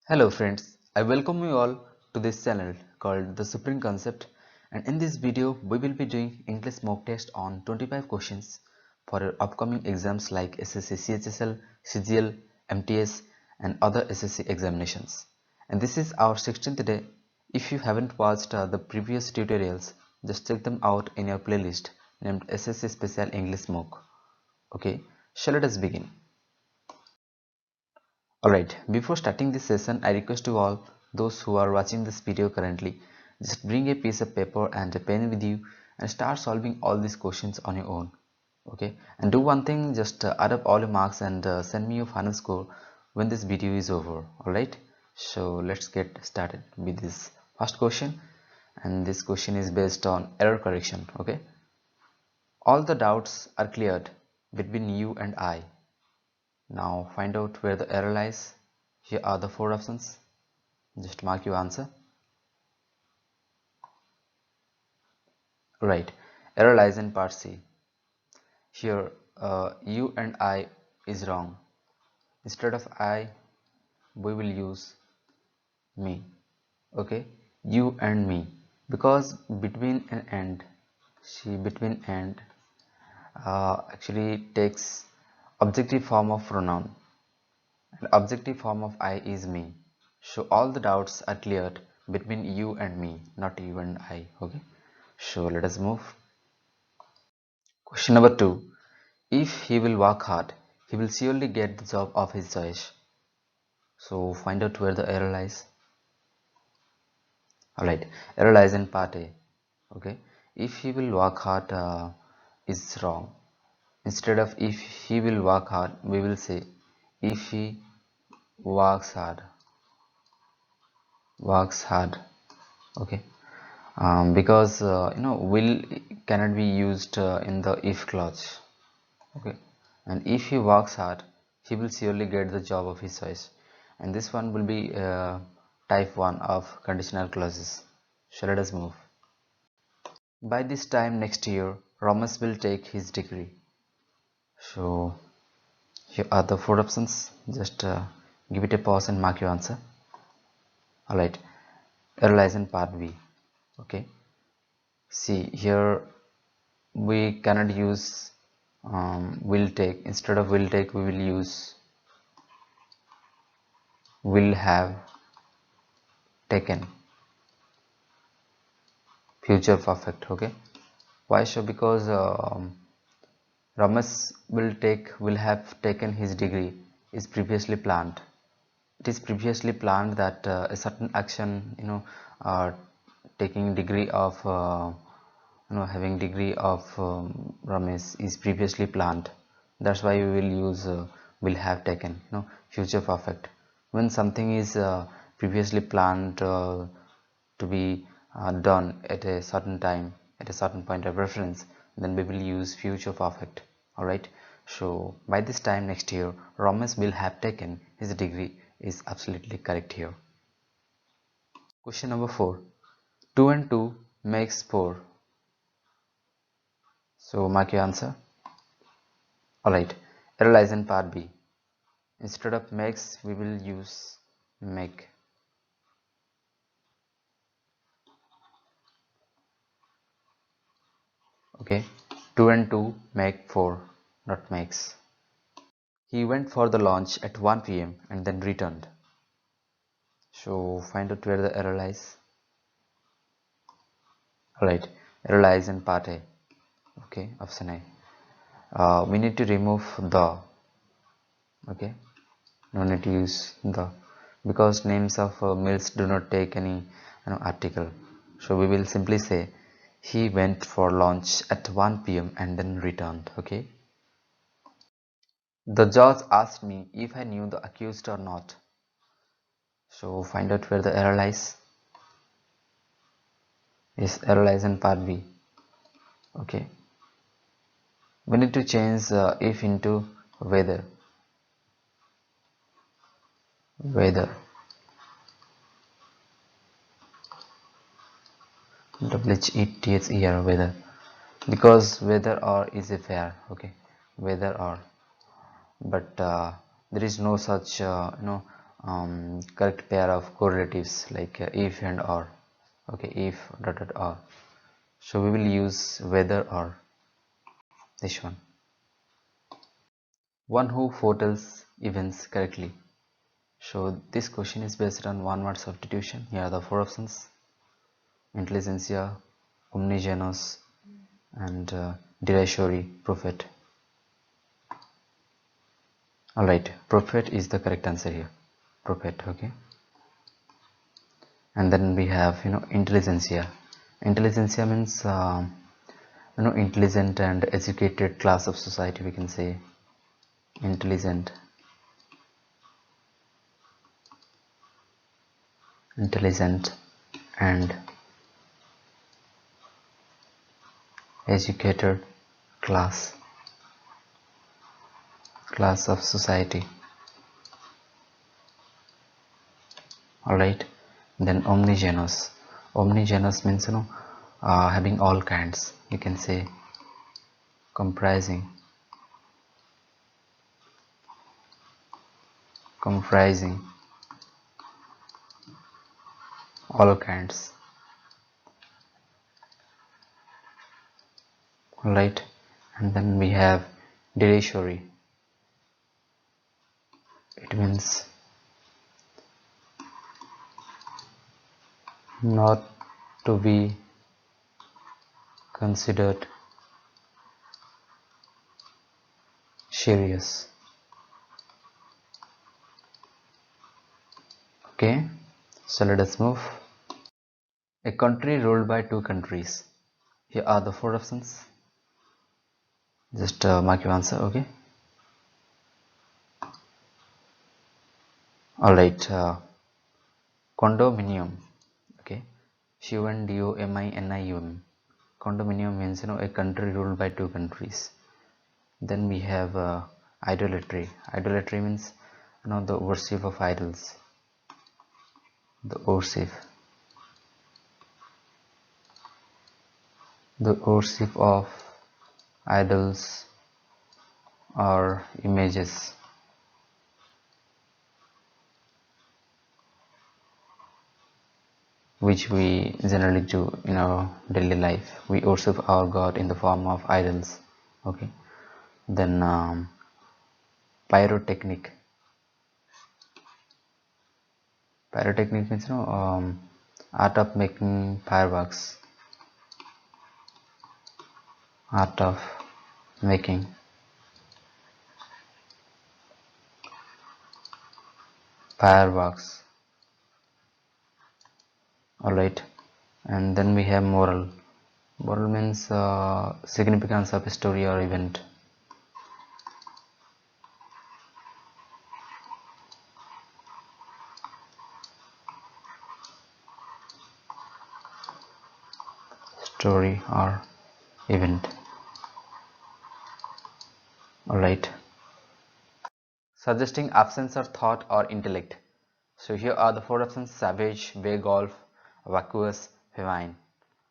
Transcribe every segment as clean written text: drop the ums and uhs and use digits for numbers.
Hello friends, I welcome you all to this channel called The Supreme Concept, and in this video we will be doing English mock test on 25 questions for your upcoming exams like SSC CHSL, CGL, MTS and other SSC examinations. And this is our 16th day. If you haven't watched the previous tutorials, just check them out in your playlist named SSC Special English Mock. Okay, so let us begin. Alright, before starting this session, I request you all, those who are watching this video currently, just bring a piece of paper and a pen with you and start solving all these questions on your own. Okay, and do one thing, just add up all your marks and send me your final score when this video is over. Alright, so let's get started with this first question, and this question is based on error correction. Okay, all the doubts are cleared between you and I. Now find out where the error lies. Here are the four options. Just mark your answer. Right. Error lies in part C. Here you and I is wrong. Instead of I, we will use me. Okay. You and me. Because between and actually takes objective form of pronoun. And objective form of I is me. So all the doubts are cleared between you and me, not you and I. Okay, so let us move. Question number 2. If he will work hard, he will surely get the job of his choice. So find out where the error lies. Alright, error lies in part A. Okay, if he will work hard is wrong. Instead of if he will work hard, we will say if he works hard. Okay, because will cannot be used in the if clause. Okay, and if he works hard, he will surely get the job of his choice, and this one will be type 1 of conditional clauses. So let us move. By this time next year, Ramesh will take his degree. So here are the four options. Just give it a pause and mark your answer. Alright, error lies in part B. Okay, see here we cannot use will take. Instead of will take, we will use will have taken, future perfect. Okay, why so? Because Ramesh will have taken his degree is previously planned. It is previously planned that a certain action, taking degree of having degree of Ramesh is previously planned. That's why we will use will have taken, future perfect. When something is previously planned to be done at a certain time, at a certain point of reference, then we will use future perfect. Alright, so by this time next year, Ramesh will have taken his degree is absolutely correct here. Question number 4. 2 and 2 makes 4. So mark your answer. Alright, error lies in part B. Instead of makes, we will use make. Okay, 2 and 2 make 4, not makes. He went for the launch at 1 p.m. and then returned. So find out where the error lies. Alright, error lies in part A. Okay, option A. We need to remove the. Okay, no need to use the, because names of mills do not take any article. So we will simply say he went for lunch at 1 p.m. and then returned. Okay, the judge asked me if I knew the accused or not. So find out where the error lies. Yes, error lies in part B. Okay, we need to change if into whether. Whether, whether, whether, because whether or is a pair. Okay, whether or, but there is no such correct pair of correlatives like if and or. Okay, if dot dot or. So we will use whether or, this one. One who foretells events correctly. So this question is based on one word substitution. Here are the four options: intelligentsia, omnigenous, and derisory prophet. Alright, prophet is the correct answer here. Prophet, okay. And then we have intelligentsia. Intelligentsia means intelligent and educated class of society, we can say. Intelligent and educated class of society. Alright, then omnigenous. Omnigenous means having all kinds, you can say, comprising all kinds. Alright, and then we have derisory. It means not to be considered serious. Okay, so let us move. A country ruled by two countries. Here are the four options. Just mark your answer. Okay. Alright, condominium. Okay, condominium. Condominium means a country ruled by two countries. Then we have idolatry. Idolatry means the worship of idols. The worship of idols or images. Which we generally do in our daily life. We worship our God in the form of idols. Okay. Then pyrotechnic. Pyrotechnic means art of making fireworks. Art of making fireworks. Alright, and then we have moral. Moral means significance of a story or event. Story or event. Alright. Suggesting absence of thought or intellect. So here are the four options: savage, beggar, vacuous, feminine.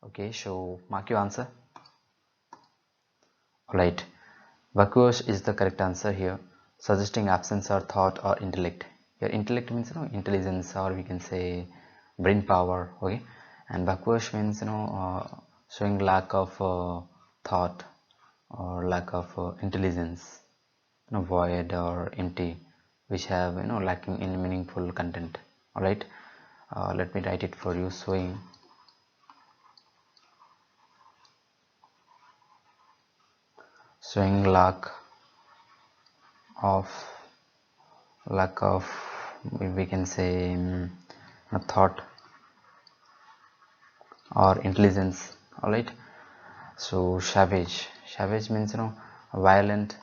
Okay, so mark your answer. Alright, vacuous is the correct answer here, suggesting absence of thought or intellect. Here intellect means intelligence, or we can say brain power. Okay, and vacuous means showing lack of thought or lack of intelligence, void or empty, which have lacking in meaningful content. All right, let me write it for you. Showing lack of we can say thought or intelligence. All right, so savage means violent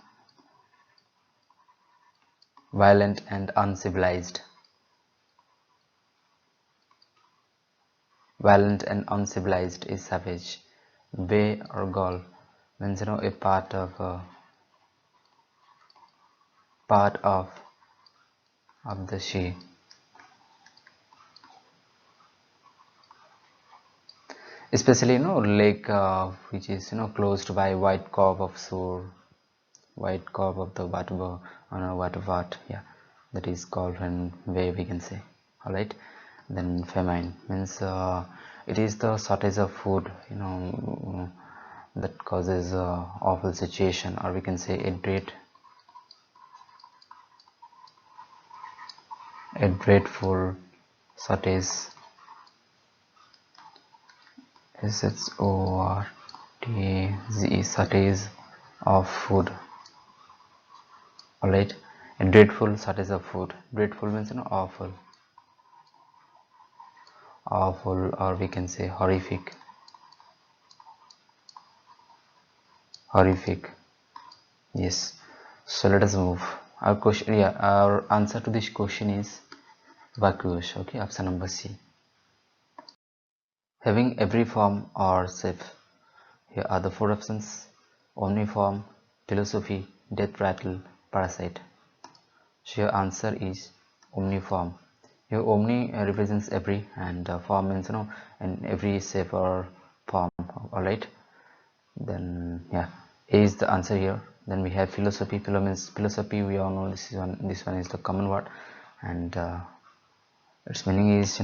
and uncivilized. Violent and uncivilized is savage. Bay or gull means a part of the sea. Especially lake which is closed by white curve of shore, white curve of the water, water part. Yeah, that is called and way we can say. All right, then famine means it is the shortage of food, that causes awful situation, or we can say a dreadful shortage, shortage, shortage of food. All right, a dreadful shortage of food. Dreadful means awful, or we can say horrific. Horrific, yes. So let us move. Our question, yeah, our answer to this question is vacuous. Okay, option number C. Having every form or shape. Here are the four options: omniform, philosophy, death rattle, parasite. So your answer is omniform. Here omni represents every, and form means in every shape or form. All right. Then yeah, A is the answer here. Then we have philosophy. Philo means philosophy. We all know this one. This one is the common word, and its meaning is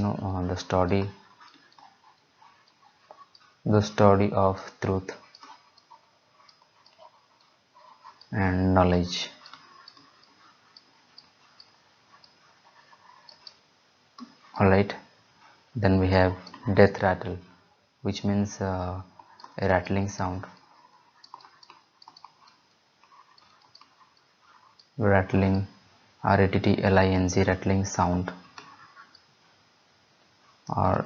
the study of truth and knowledge. All right. Then we have death rattle, which means a rattling sound. Rattling, R-A-T-T-L-I-N-G, rattling sound. Or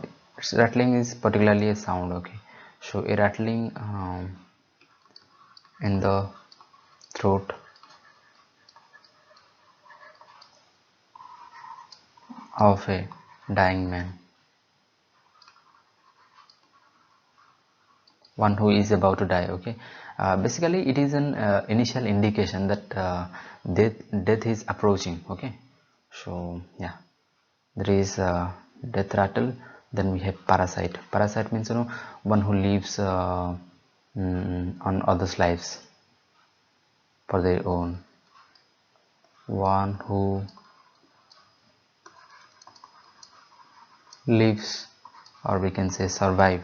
rattling is particularly a sound. Okay, so a rattling in the throat of a dying man, one who is about to die. Okay, basically it is an initial indication that death is approaching. Okay, so yeah, there is death rattle. Then we have parasite. Parasite means one who lives on others' lives for their own, one who lives, or we can say survive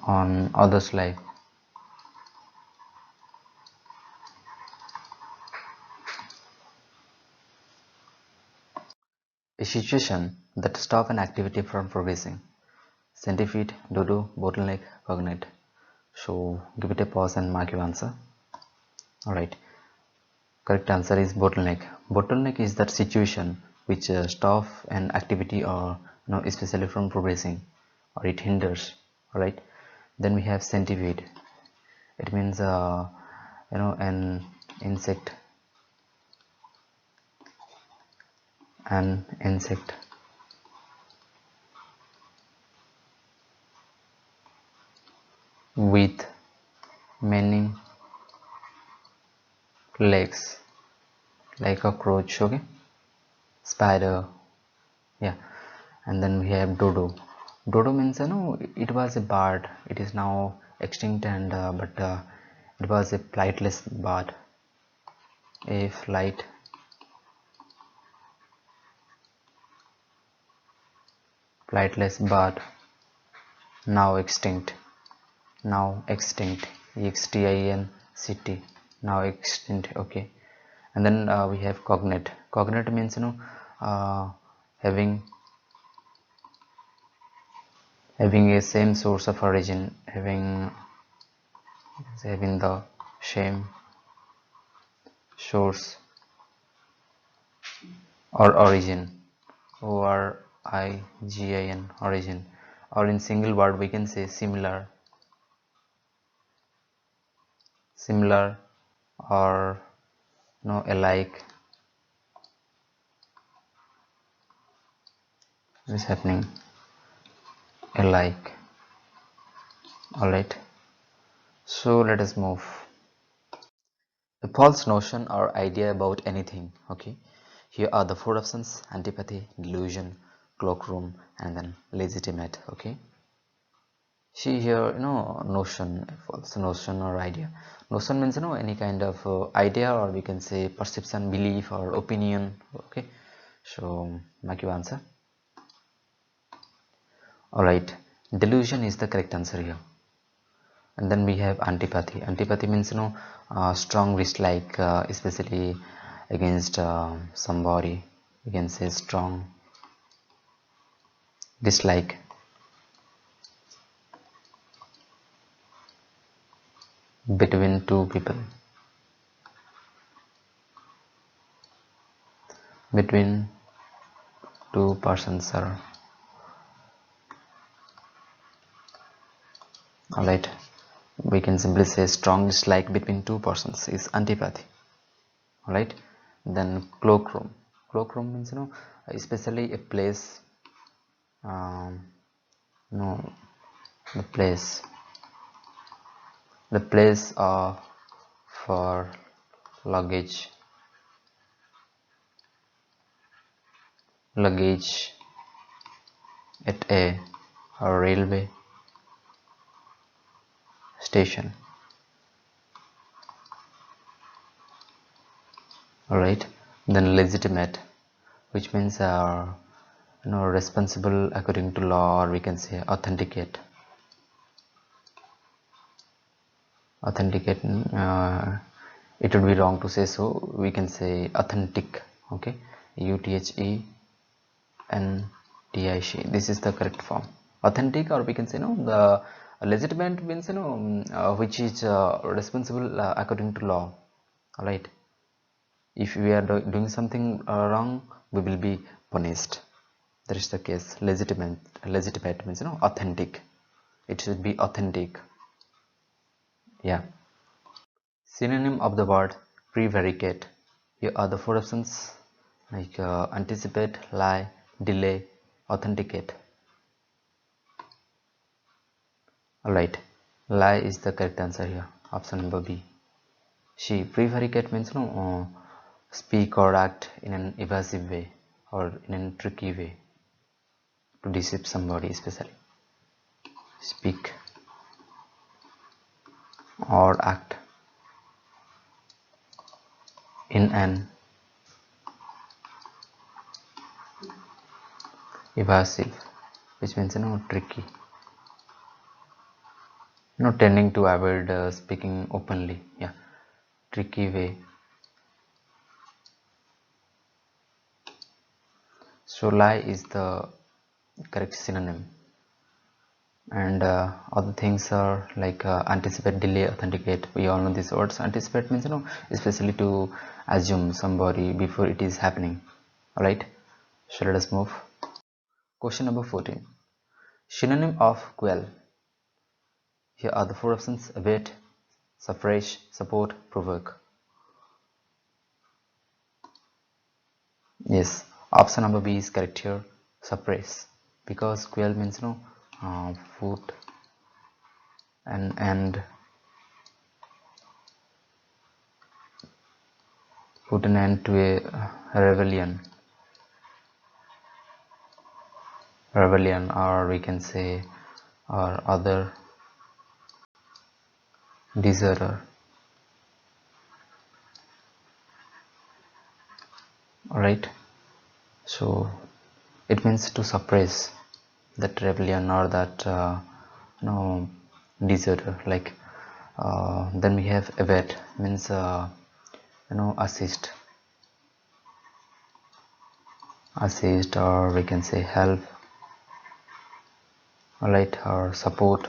on others' life. A situation that stop an activity from progressing. Centipede, dodo, bottleneck, cognate. So give it a pause and mark your answer. Alright, correct answer is bottleneck. Bottleneck is that situation which stop an activity, or especially from progressing, or it hinders. Alright, then we have centipede. It means an insect, with many legs, like a cockroach. Okay, spider, yeah. And then we have dodo. Dodo means it was a bird, it is now extinct, and but it was a flightless bird, a flightless bird, now extinct, extinct, now extinct. Okay, and then we have cognate. Cognate means uh, having a same source of origin, having the same source or origin, origin, origin, or in single word we can say similar, or alike. What is happening? Alike. All right, so let us move. A false notion or idea about anything. Okay, here are the four options: antipathy, delusion, cloakroom, and then legitimate. Okay, See here, notion, false notion or idea. Notion means any kind of idea, or we can say perception, belief, or opinion. Okay, so make your answer. All right, delusion is the correct answer here. And then we have antipathy. Antipathy means strong dislike, especially against somebody. We can say strong dislike. Between two people, between two persons, or alright, we can simply say strong dislike between two persons is antipathy. Alright, then cloakroom. Cloakroom means especially a place, um, no the place for luggage at a railway station. Alright, then legitimate, which means responsible according to law, or we can say authenticate. It would be wrong to say so, we can say authentic. Okay, UTHENTIC, this is the correct form, authentic, or we can say the legitimate means which is responsible according to law. All right, if we are doing something wrong, we will be punished. That is the case. Legitimate means authentic, it should be authentic. Yeah. Synonym of the word prevaricate. Here are the four options, like anticipate, lie, delay, authenticate. Alright, lie is the correct answer here, option number B. See, prevaricate means speak or act in an evasive way, or in a tricky way, to deceive somebody, especially speak or act in an evasive, which means tricky, tending to avoid speaking openly. Yeah, tricky way. So lie is the correct synonym. And other things are like anticipate, delay, authenticate. We all know these words. Anticipate means especially to assume somebody before it is happening. All right, so let us move. Question number 14. Synonym of quell. Here are the four options: abet, suppress, support, provoke. Yes, option number B is correct here, suppress, because quell means put an end, put an end to a rebellion, or we can say or other disorder. Alright, so it means to suppress that rebellion or that disorder. Like then we have abet, means assist, or we can say help. Alright, or support.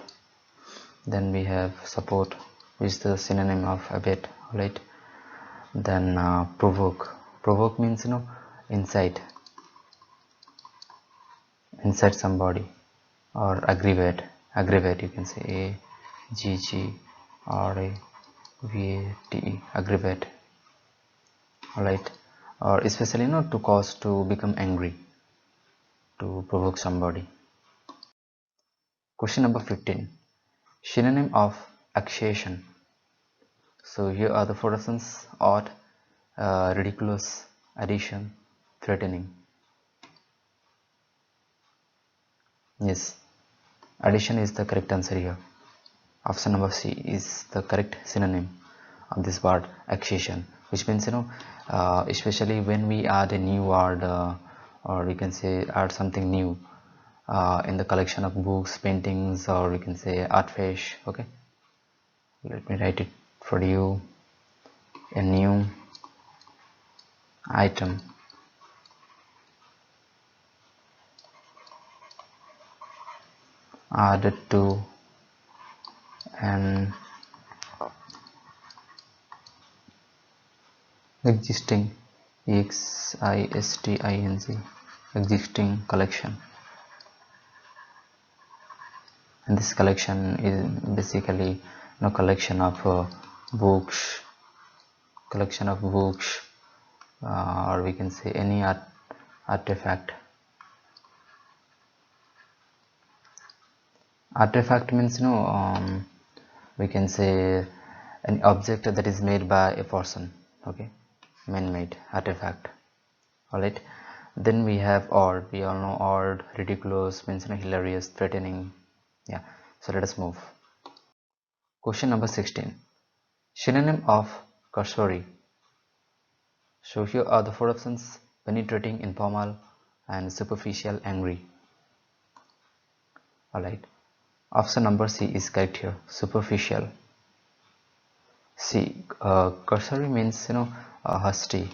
Then we have support, which is the synonym of abet. Alright, then provoke means incite somebody, or aggravate, you can say aggravate, aggravate. Alright, or especially to cause to become angry, to provoke somebody. Question number 15. Synonym of accession. So here are the four options: odd, ridiculous, addition, threatening. Yes, Addition is the correct answer here. Option number C is the correct synonym of this word accession, which means especially when we add a new word or we can say add something new in the collection of books, paintings, or we can say artfish. Okay, let me write it for you. A new item added to an existing existing collection, and this collection is basically collection of books, or we can say any artifact. Artifact means we can say an object that is made by a person. Okay, man-made artifact. Alright, then we have odd. We all know odd, ridiculous means hilarious, threatening. Yeah, so let us move. Question number 16. Synonym of cursory. So here are the four options: penetrating, informal, and superficial, angry. Alright, option number C is correct here, superficial. C, cursory means hasty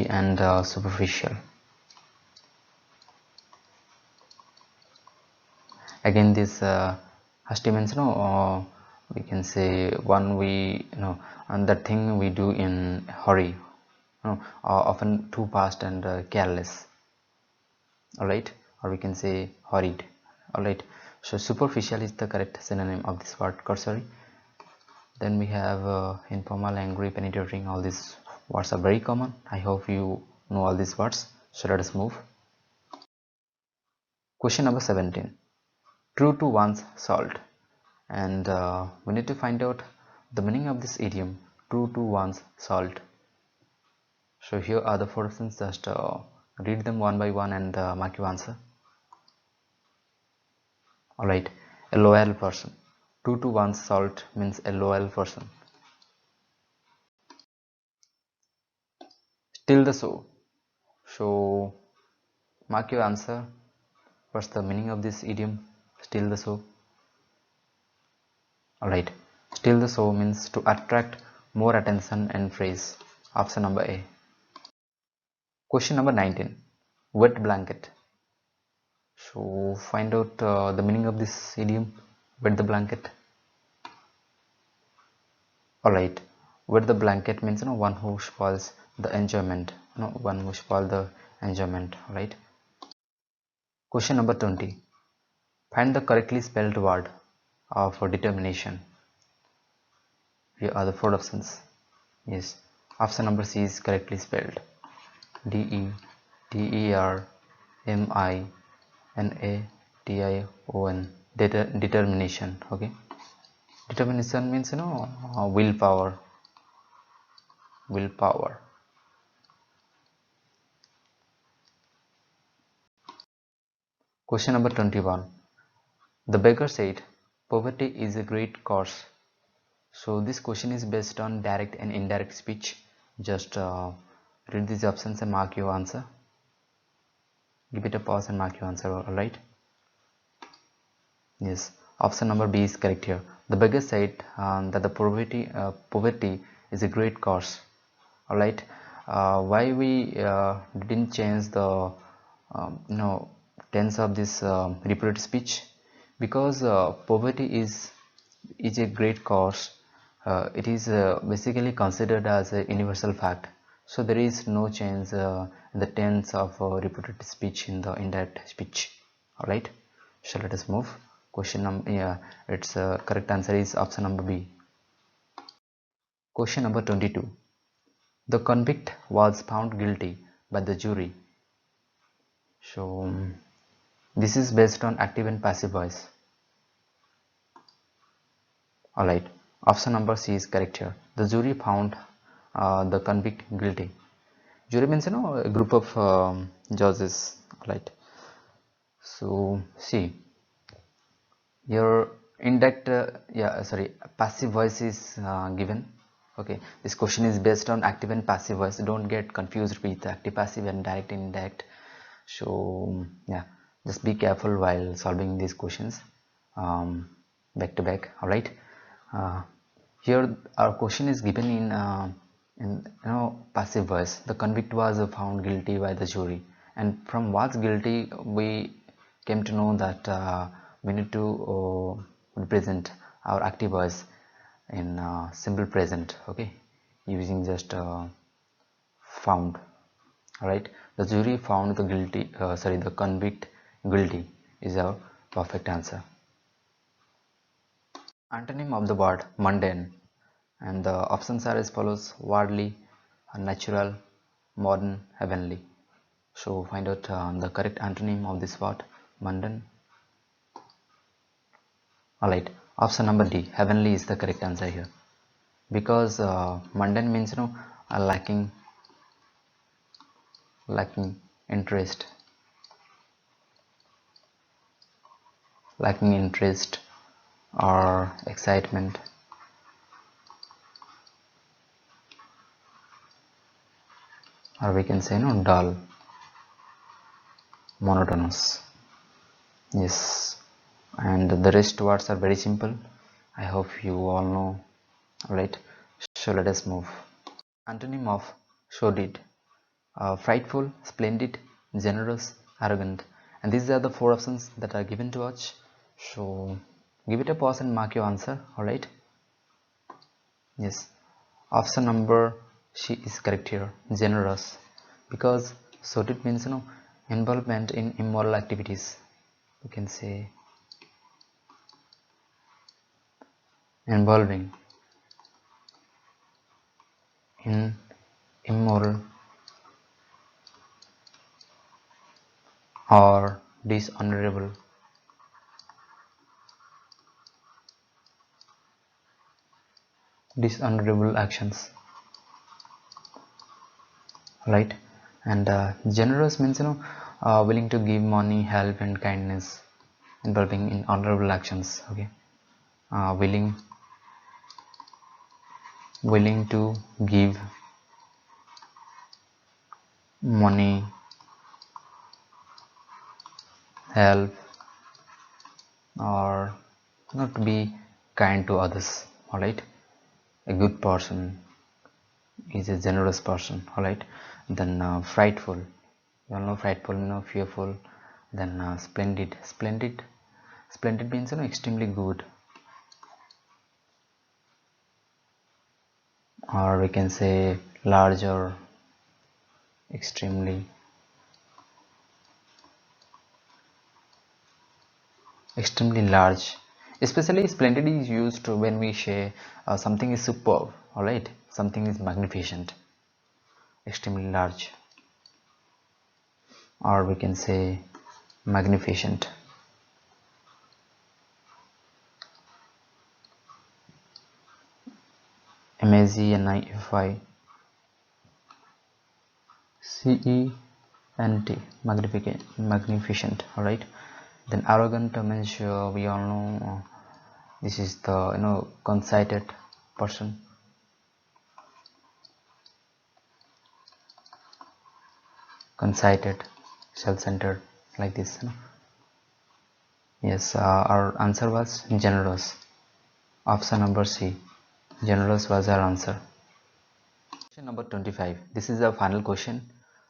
and superficial. Again, this hasty means we can say one we and that thing we do in hurry, often too fast and careless. Alright, or we can say hurried. Alright, so superficial is the correct synonym of this word cursory. Then we have informal, angry, penetrating. All these words are very common. I hope you know all these words. So let us move. Question number 17. True to one's salt. And we need to find out the meaning of this idiom, true to one's salt. So here are the four options. Just read them one by one and mark your answer. Alright, a loyal person. True to one's salt means a loyal person. Still the show. So mark your answer. What's the meaning of this idiom, steal the show? Alright, steal the show means to attract more attention and praise. Option number A. Question number 19. Wet blanket. So find out the meaning of this idiom, wet the blanket. Alright, wet the blanket means one who spoils the enjoyment. One who spoils the enjoyment. Right. Question number 20. Find the correctly spelled word for determination. Here are the four options. Yes, option number C is correctly spelled. DETERMINATION. Determination. Okay. Determination means willpower. Willpower. Question number 21. The beggar said, "Poverty is a great curse." So this question is based on direct and indirect speech. Just read these options and mark your answer. Give it a pause and mark your answer. Alright. Yes, option number B is correct here. The beggar said that the poverty is a great curse. Alright. Why we didn't change the tense of this repeated speech? Because poverty is a great curse. It is basically considered as a universal fact. So there is no change in the tense of repeated speech in the indirect speech. Alright. So let us move. Question number its correct answer is option number B. Question number 22. The convict was found guilty by the jury. So this is based on active and passive voice. Alright, option number C is correct here. The jury found the convict guilty. Jury means a group of judges. Alright. So see, your indirect passive voice is given. Okay, this question is based on active and passive voice. Don't get confused with active, passive, and direct, indirect. So yeah, just be careful while solving these questions back to back. All right. uh, Here our question is given in passive voice. The convict was found guilty by the jury, and from what's guilty we came to know that we need to represent our active voice in simple present. Okay, using just found. All right, the jury found the convict guilty is our perfect answer. Antonym of the word mundane, and the options are as follows: worldly, natural, modern, heavenly. So find out the correct antonym of this word mundane. Alright, option number D, heavenly, is the correct answer here, because mundane means lacking interest, lacking interest or excitement, or we can say dull, monotonous. Yes, and the rest words are very simple. I hope you all know. Alright, so let us move. Antonym of SORDID: frightful, splendid, generous, arrogant. And these are the four options that are given to us. So give it a pause and mark your answer. Alright. Yes. Option number C is correct here. Generous. Because SORDID means involvement in immoral activities. You can say involving in immoral or dishonorable actions, right? And generous means willing to give money, help, and kindness, involving in honorable actions. Okay, willing to give money, help, or not to be kind to others. All right, a good person is a generous person. All right. Then frightful, you all know frightful, fearful. Then splendid means extremely good, or we can say large or extremely large. Especially splendid is used when we say something is superb. All right, something is magnificent, extremely large, or we can say magnificent. MAGNIFICENT, magnificent. All right. Then arrogant means we all know this is the conceited person, conceited, self-centered, like this. Yes, our answer was generous. Option number C, generous, was our answer. Question number 25. This is the final question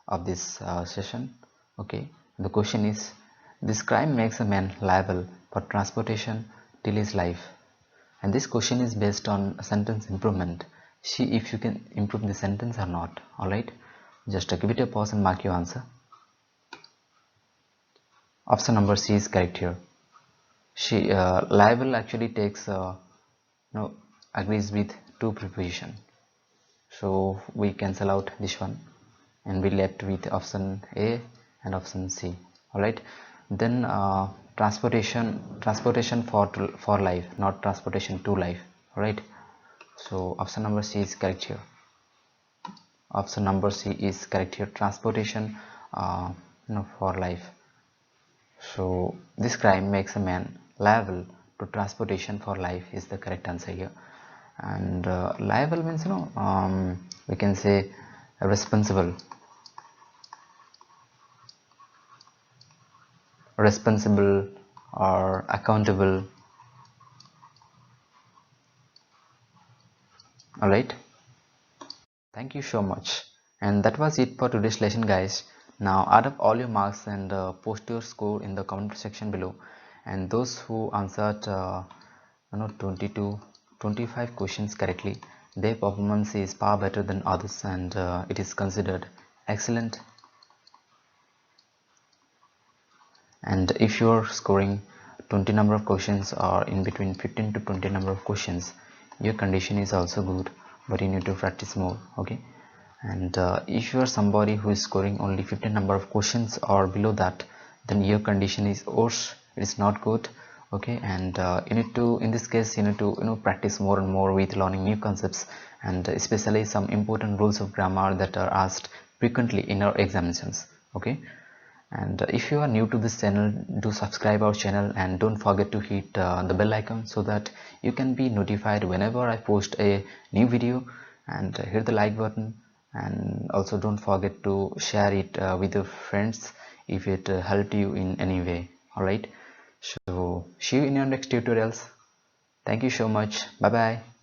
of this session. Okay, the question is: this crime makes a man liable for transportation till his life. And this question is based on sentence improvement. See if you can improve the sentence or not. Alright, just give it a pause and mark your answer. Option number C is correct here. She liable actually takes agrees with two preposition, so we cancel out this one and we left with option A and option C. Alright, then transportation for life, not transportation to life. Alright, so option number C is correct here. Option number C is correct here. Transportation for life. So this crime makes a man liable to transportation for life is the correct answer here. And liable means, we can say responsible, or accountable. All right, thank you so much. And that was it for today's lesson, guys. Now add up all your marks and post your score in the comment section below. And those who answered 22 25 questions correctly, their performance is far better than others, and it is considered excellent. And if you are scoring 20 number of questions, or in between 15 to 20 number of questions, your condition is also good, but you need to practice more. Okay. And if you are somebody who is scoring only 15 number of questions or below that, then your condition is worse, it is not good. Okay. And you need to, in this case, you need to practice more and more with learning new concepts, and especially some important rules of grammar that are asked frequently in our examinations. Okay. And if you are new to this channel, do subscribe our channel, and don't forget to hit the bell icon so that you can be notified whenever I post a new video. And hit the like button, and also don't forget to share it with your friends if it helped you in any way. All right, so see you in your next tutorials. Thank you so much. Bye bye.